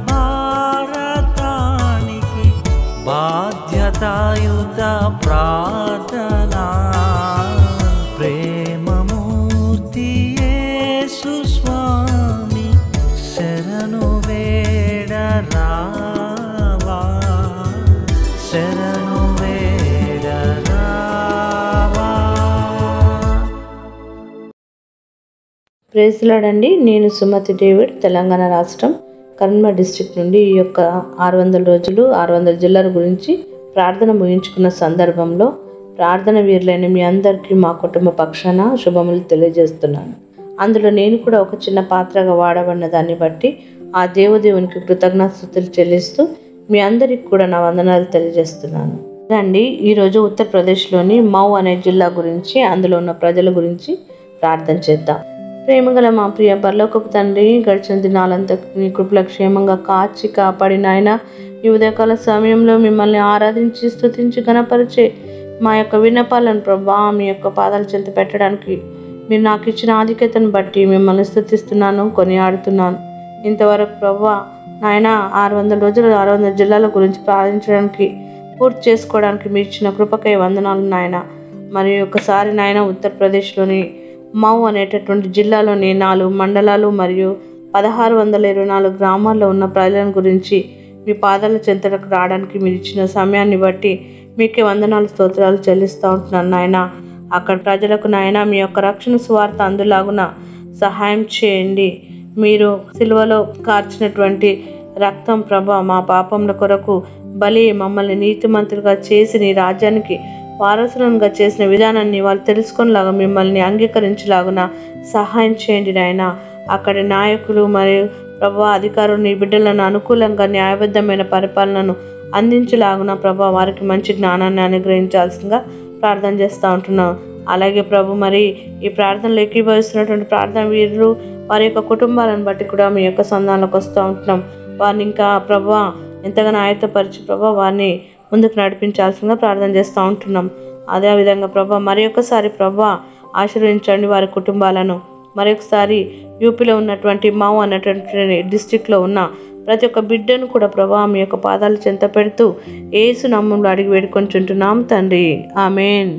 భారతానికి బాధ్యతాయుత ప్రార్థనా ప్రేమమూర్తి యేసు స్వామి శరణు వేడరావా శరణు వేడరావా. ప్రైజ్ లార్డ్ అండి. నేను సుమతి డేవిడ్, తెలంగాణ రాష్ట్రం కరీంనగర్ డిస్ట్రిక్ట్ నుండి ఈ యొక్క 600 రోజులు 600 జిల్లాల గురించి ప్రార్థన ముగించుకున్న సందర్భంలో ప్రార్థన వీరులైన మీ అందరికీ మా కుటుంబ పక్షాన శుభములు తెలియజేస్తున్నాను. అందులో నేను కూడా ఒక చిన్న పాత్రగా వాడబడిన దాన్ని బట్టి ఆ దేవునికి కృతజ్ఞతాస్తుతులు చెల్లిస్తూ మీ అందరికి కూడా నా వందనాలు తెలియజేస్తున్నాను. రండి, ఈరోజు ఉత్తరప్రదేశ్లోని మౌ అనే జిల్లా గురించి, అందులో ఉన్న ప్రజల గురించి ప్రార్థన చేద్దాం. ప్రేమగల మా ప్రియ పరలోకపు తండ్రి, గడిచిన దినాలంతా నీ కృపల క్షేమంగా కాచి కాపాడి నాయన ఈ ఉదయకాల సమయంలో మిమ్మల్ని ఆరాధించి స్తుతించి ఘనపరిచే మా యొక్క విన్నపాలను ప్రభా మీ యొక్క పాదాల చెంత పెట్టడానికి మీరు నాకు ఇచ్చిన ఆధిక్యతను బట్టి మిమ్మల్ని స్తుతిస్తున్నాను, కొనియాడుతున్నాను. ఇంతవరకు ప్రభా నాయన 600 రోజులు 600 జిల్లాల గురించి ప్రార్థించడానికి పూర్తి చేసుకోవడానికి మీరు ఇచ్చిన కృపకై వందనాలు నాయన. మరి ఒకసారి నాయన ఉత్తరప్రదేశ్లోని మౌ అనేటటువంటి జిల్లాలోని 4 మండలాలు మరియు 1624 గ్రామాల్లో ఉన్న ప్రజల గురించి మీ పాదాల చెంతకు రావడానికి మీరు ఇచ్చిన సమయాన్ని బట్టి మీకే వందనాలు స్తోత్రాలు చెల్లిస్తూ ఉంటున్నాను నాయన. అక్కడ ప్రజలకు నాయన మీ యొక్క రక్షణ సువార్త అందులాగున సహాయం చేయండి. మీరు సిలువలో కార్చినటువంటి రక్తం ప్రభా మా పాపముల కొరకు బలి మమ్మల్ని నీతిమంతులుగా చేసి నీ రాజ్యానికి వారసులంగా చేసిన విధానాన్ని వాళ్ళు తెలుసుకునేలాగా మిమ్మల్ని అంగీకరించేలాగున సహాయం చేయండి నాయన. అక్కడి నాయకులు మరియు ప్రభా అధికారులు నీ బిడ్డలను అనుకూలంగా న్యాయబద్ధమైన పరిపాలనను అందించేలాగున ప్రభా వారికి మంచి జ్ఞానాన్ని అనుగ్రహించాల్సిందిగా ప్రార్థన చేస్తూ ఉంటున్నాం. అలాగే ప్రభు మరి ఈ ప్రార్థనలు ఏకీభవిస్తున్నటువంటి ప్రార్థన వీరులు వారి యొక్క కుటుంబాలను బట్టి కూడా మీ యొక్క సంధానంలోకి వస్తూ ఉంటున్నాం. వారిని ఇంకా ప్రభా ఎంతగానో ఆయత్తపరిచి ప్రభా వారిని ముందుకు నడిపించాల్సిందిగా ప్రార్థన చేస్తూ ఉంటున్నాం. అదేవిధంగా ప్రభా మరి ఒకసారి ప్రభా ఆశీర్వదించండి వారి కుటుంబాలను. మరొకసారి యూపీలో ఉన్నటువంటి మౌ అన్నటువంటి డిస్టిక్లో ఉన్న ప్రతి ఒక్క బిడ్డను కూడా ప్రభా మీ యొక్క పాదాలు చెంత పెడుతూ యేసు నామములో అడిగి వేడుకొంచుంటున్నాం తండ్రి, ఆమేన్.